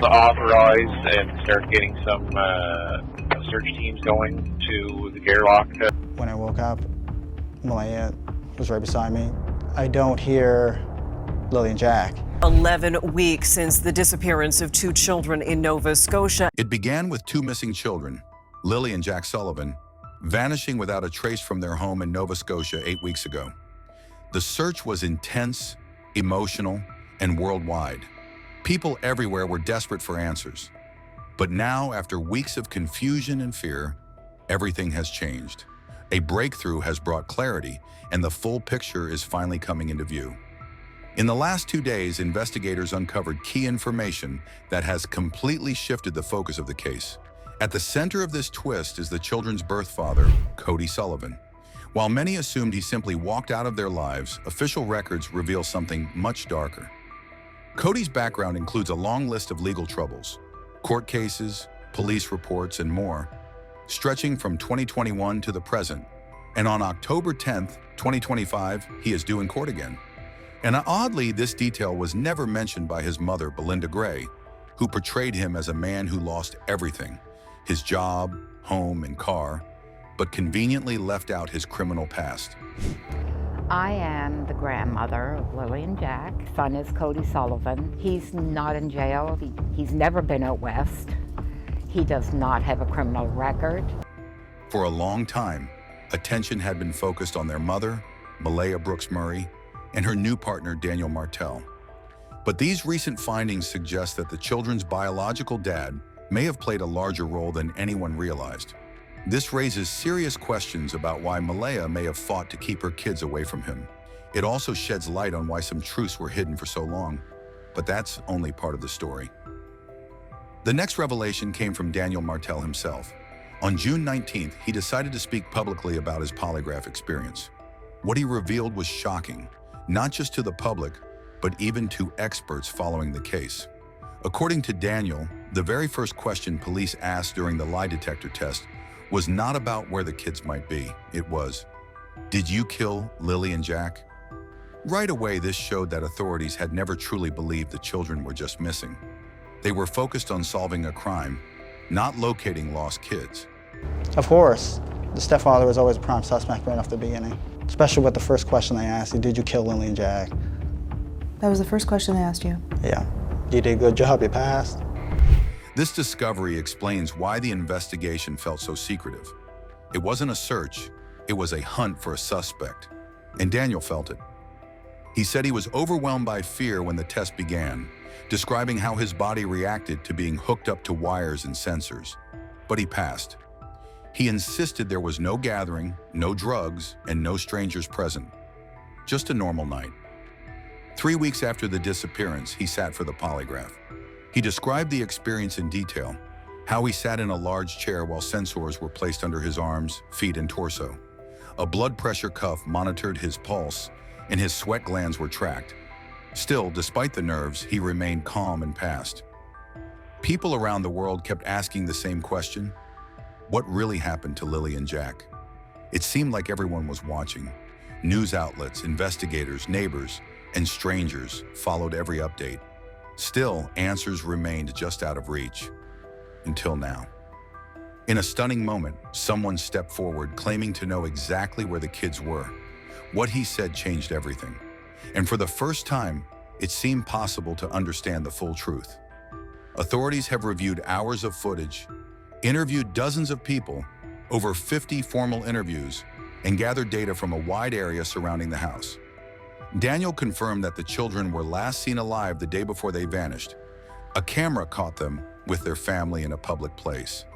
To authorize and start getting some search teams going to the airlock. When I woke up, Malaya was right beside me. I don't hear Lilly and Jack. 11 weeks since the disappearance of 2 children in Nova Scotia. It began with 2 missing children, Lilly and Jack Sullivan, vanishing without a trace from their home in Nova Scotia 8 weeks ago. The search was intense, emotional, and worldwide. People everywhere were desperate for answers. But now, after weeks of confusion and fear, everything has changed. A breakthrough has brought clarity, and the full picture is finally coming into view. In the last 2 days, investigators uncovered key information that has completely shifted the focus of the case. At the center of this twist is the children's birth father, Cody Sullivan. While many assumed he simply walked out of their lives, official records reveal something much darker. Cody's background includes a long list of legal troubles, court cases, police reports, and more, stretching from 2021 to the present. And on October 10th, 2025, he is due in court again. And oddly, this detail was never mentioned by his mother, Belinda Gray, who portrayed him as a man who lost everything, his job, home, and car, but conveniently left out his criminal past. I am the grandmother of Lilly and Jack. Son is Cody Sullivan. He's not in jail. He's never been out west. He does not have a criminal record. For a long time, attention had been focused on their mother, Malaya Brooks Murray, and her new partner, Daniel Martel. But these recent findings suggest that the children's biological dad may have played a larger role than anyone realized. This raises serious questions about why Malaya may have fought to keep her kids away from him. It also sheds light on why some truths were hidden for so long, but that's only part of the story. The next revelation came from Daniel Martel himself. On June 19th, he decided to speak publicly about his polygraph experience. What he revealed was shocking, not just to the public, but even to experts following the case. According to Daniel, the very first question police asked during the lie detector test was not about where the kids might be. It was, "Did you kill Lilly and Jack?" Right away, this showed that authorities had never truly believed the children were just missing. They were focused on solving a crime, not locating lost kids. Of course, the stepfather was always a prime suspect right off the beginning, especially with the first question they asked you, did you kill Lilly and Jack? That was the first question they asked you? Yeah. You did a good job, you passed. This discovery explains why the investigation felt so secretive. It wasn't a search, it was a hunt for a suspect, and Daniel felt it. He said he was overwhelmed by fear when the test began, describing how his body reacted to being hooked up to wires and sensors. But he passed. He insisted there was no gathering, no drugs, and no strangers present. Just a normal night. 3 weeks after the disappearance, he sat for the polygraph. He described the experience in detail, how he sat in a large chair while sensors were placed under his arms, feet, and torso. A blood pressure cuff monitored his pulse, and his sweat glands were tracked. Still, despite the nerves, he remained calm and passed. People around the world kept asking the same question: what really happened to Lilly and Jack? It seemed like everyone was watching. News outlets, investigators, neighbors, and strangers followed every update. Still, answers remained just out of reach. Until now. In a stunning moment, someone stepped forward claiming to know exactly where the kids were. What he said changed everything. And for the first time, it seemed possible to understand the full truth. Authorities have reviewed hours of footage, interviewed dozens of people, over 50 formal interviews, and gathered data from a wide area surrounding the house. Daniel confirmed that the children were last seen alive the day before they vanished. A camera caught them with their family in a public place.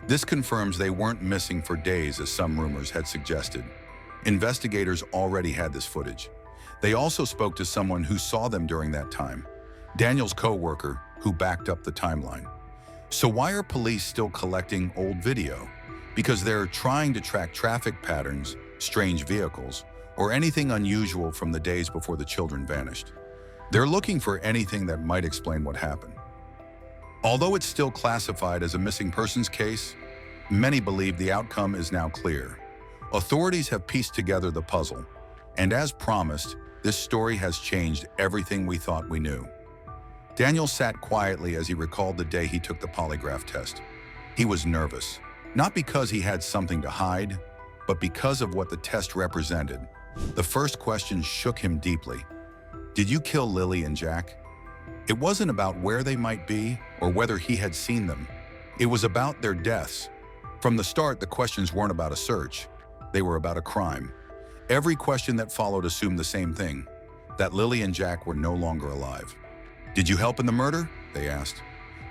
This confirms they weren't missing for days, as some rumors had suggested. Investigators already had this footage. They also spoke to someone who saw them during that time, Daniel's co-worker, who backed up the timeline. So why are police still collecting old video? Because they're trying to track traffic patterns, strange vehicles, or anything unusual from the days before the children vanished. They're looking for anything that might explain what happened. Although it's still classified as a missing persons case, many believe the outcome is now clear. Authorities have pieced together the puzzle, and as promised, this story has changed everything we thought we knew. Daniel sat quietly as he recalled the day he took the polygraph test. He was nervous, not because he had something to hide, but because of what the test represented. The first question shook him deeply. Did you kill Lilly and Jack? It wasn't about where they might be or whether he had seen them. It was about their deaths. From the start, the questions weren't about a search. They were about a crime. Every question that followed assumed the same thing, that Lilly and Jack were no longer alive. Did you help in the murder? They asked.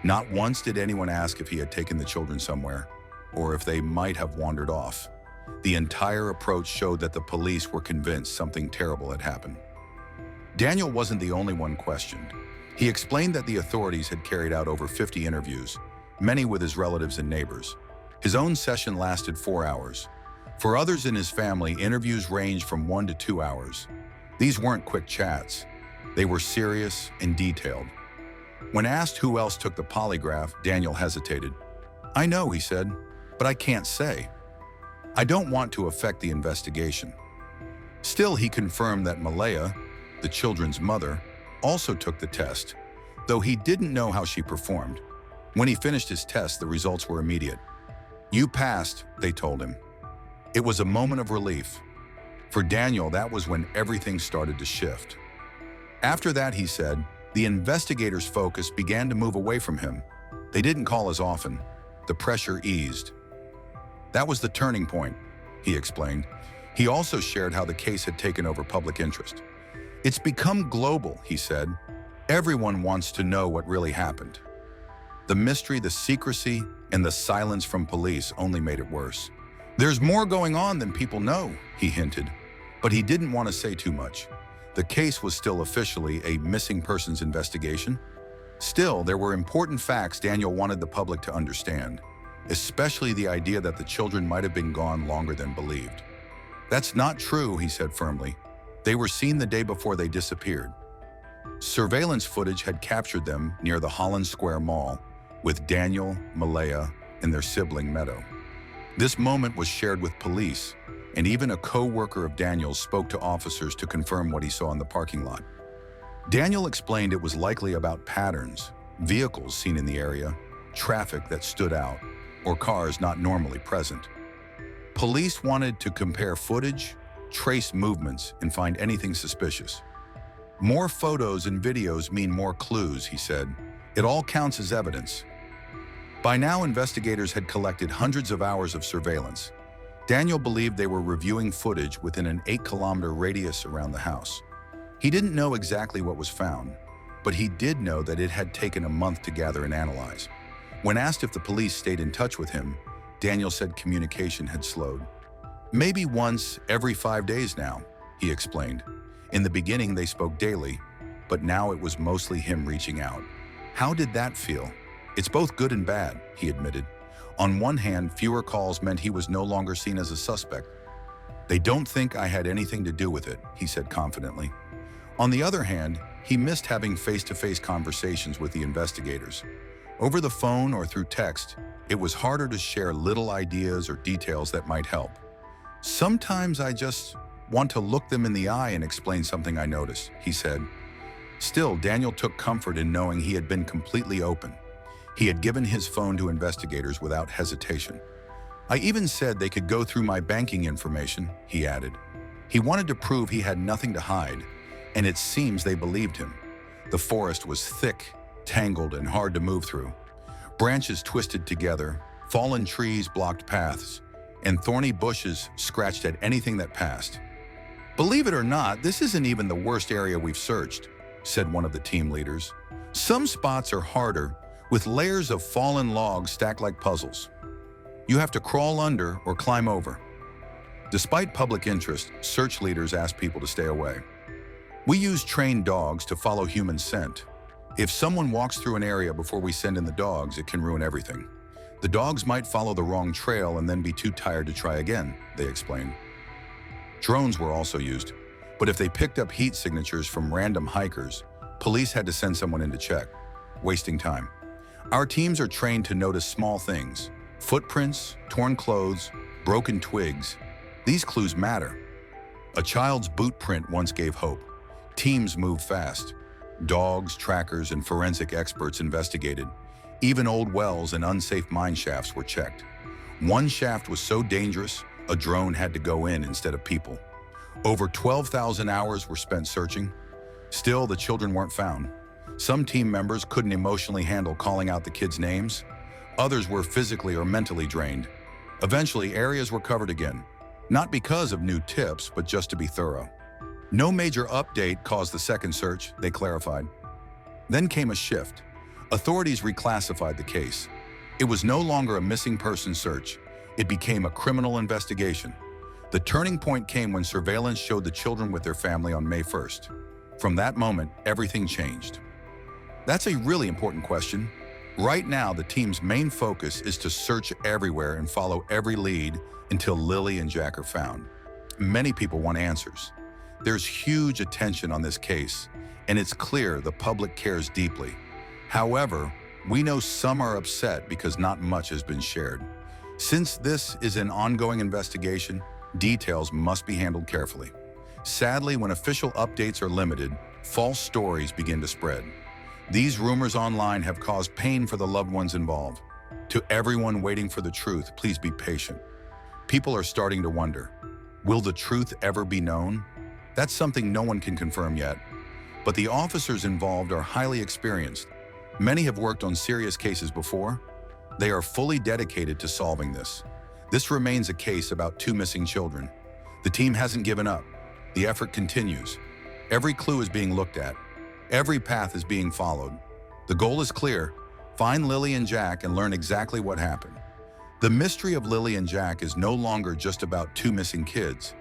Not once did anyone ask if he had taken the children somewhere, or if they might have wandered off. The entire approach showed that the police were convinced something terrible had happened. Daniel wasn't the only one questioned. He explained that the authorities had carried out over 50 interviews, many with his relatives and neighbors. His own session lasted 4 hours. For others in his family, interviews ranged from 1 to 2 hours. These weren't quick chats. They were serious and detailed. When asked who else took the polygraph, Daniel hesitated. I know, he said, but I can't say. I don't want to affect the investigation. Still, he confirmed that Malaya, the children's mother, also took the test, though he didn't know how she performed. When he finished his test, the results were immediate. You passed, they told him. It was a moment of relief. For Daniel, that was when everything started to shift. After that, he said, the investigators' focus began to move away from him. They didn't call as often. The pressure eased. That was the turning point, he explained. He also shared how the case had taken over public interest. It's become global, he said. Everyone wants to know what really happened. The mystery, the secrecy, and the silence from police only made it worse. There's more going on than people know, he hinted, but he didn't want to say too much. The case was still officially a missing persons investigation. Still, there were important facts Daniel wanted the public to understand, especially the idea that the children might have been gone longer than believed. That's not true, he said firmly. They were seen the day before they disappeared. Surveillance footage had captured them near the Holland Square Mall with Daniel, Malaya, and their sibling Meadow. This moment was shared with police, and even a co-worker of Daniel's spoke to officers to confirm what he saw in the parking lot. Daniel explained it was likely about patterns, vehicles seen in the area, traffic that stood out, or cars not normally present. Police wanted to compare footage, trace movements, and find anything suspicious. More photos and videos mean more clues, he said. It all counts as evidence. By now, investigators had collected hundreds of hours of surveillance. Daniel believed they were reviewing footage within an 8-kilometer radius around the house. He didn't know exactly what was found, but he did know that it had taken a month to gather and analyze. When asked if the police stayed in touch with him, Daniel said communication had slowed. Maybe once every 5 days now, he explained. In the beginning, they spoke daily, but now it was mostly him reaching out. How did that feel? It's both good and bad, he admitted. On one hand, fewer calls meant he was no longer seen as a suspect. They don't think I had anything to do with it, he said confidently. On the other hand, he missed having face-to-face conversations with the investigators. Over the phone or through text, it was harder to share little ideas or details that might help. Sometimes I just want to look them in the eye and explain something I noticed, he said. Still, Daniel took comfort in knowing he had been completely open. He had given his phone to investigators without hesitation. I even said they could go through my banking information, he added. He wanted to prove he had nothing to hide, and it seems they believed him. The forest was thick, tangled, and hard to move through. Branches twisted together, fallen trees blocked paths, and thorny bushes scratched at anything that passed. Believe it or not, this isn't even the worst area we've searched, said one of the team leaders. Some spots are harder, with layers of fallen logs stacked like puzzles. You have to crawl under or climb over. Despite public interest, search leaders asked people to stay away. We use trained dogs to follow human scent. If someone walks through an area before we send in the dogs, it can ruin everything. The dogs might follow the wrong trail and then be too tired to try again, they explained. Drones were also used, but if they picked up heat signatures from random hikers, police had to send someone in to check, wasting time. Our teams are trained to notice small things, footprints, torn clothes, broken twigs. These clues matter. A child's boot print once gave hope. Teams moved fast. Dogs, trackers, and forensic experts investigated. Even old wells and unsafe mine shafts were checked. One shaft was so dangerous, a drone had to go in instead of people. Over 12,000 hours were spent searching. Still, the children weren't found. Some team members couldn't emotionally handle calling out the kids' names. Others were physically or mentally drained. Eventually, areas were covered again. Not because of new tips, but just to be thorough. No major update caused the second search, they clarified. Then came a shift. Authorities reclassified the case. It was no longer a missing person search. It became a criminal investigation. The turning point came when surveillance showed the children with their family on May 1st. From that moment, everything changed. That's a really important question. Right now, the team's main focus is to search everywhere and follow every lead until Lilly and Jack are found. Many people want answers. There's huge attention on this case, and it's clear the public cares deeply. However, we know some are upset because not much has been shared. Since this is an ongoing investigation, details must be handled carefully. Sadly, when official updates are limited, false stories begin to spread. These rumors online have caused pain for the loved ones involved. To everyone waiting for the truth, please be patient. People are starting to wonder, will the truth ever be known? That's something no one can confirm yet. But the officers involved are highly experienced. Many have worked on serious cases before. They are fully dedicated to solving this. This remains a case about 2 missing children. The team hasn't given up. The effort continues. Every clue is being looked at. Every path is being followed. The goal is clear: find Lilly and Jack and learn exactly what happened. The mystery of Lilly and Jack is no longer just about 2 missing kids.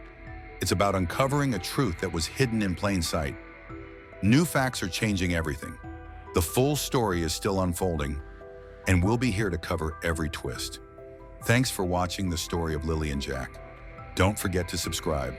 It's about uncovering a truth that was hidden in plain sight. New facts are changing everything. The full story is still unfolding, and we'll be here to cover every twist. Thanks for watching the story of Lilly and Jack. Don't forget to subscribe.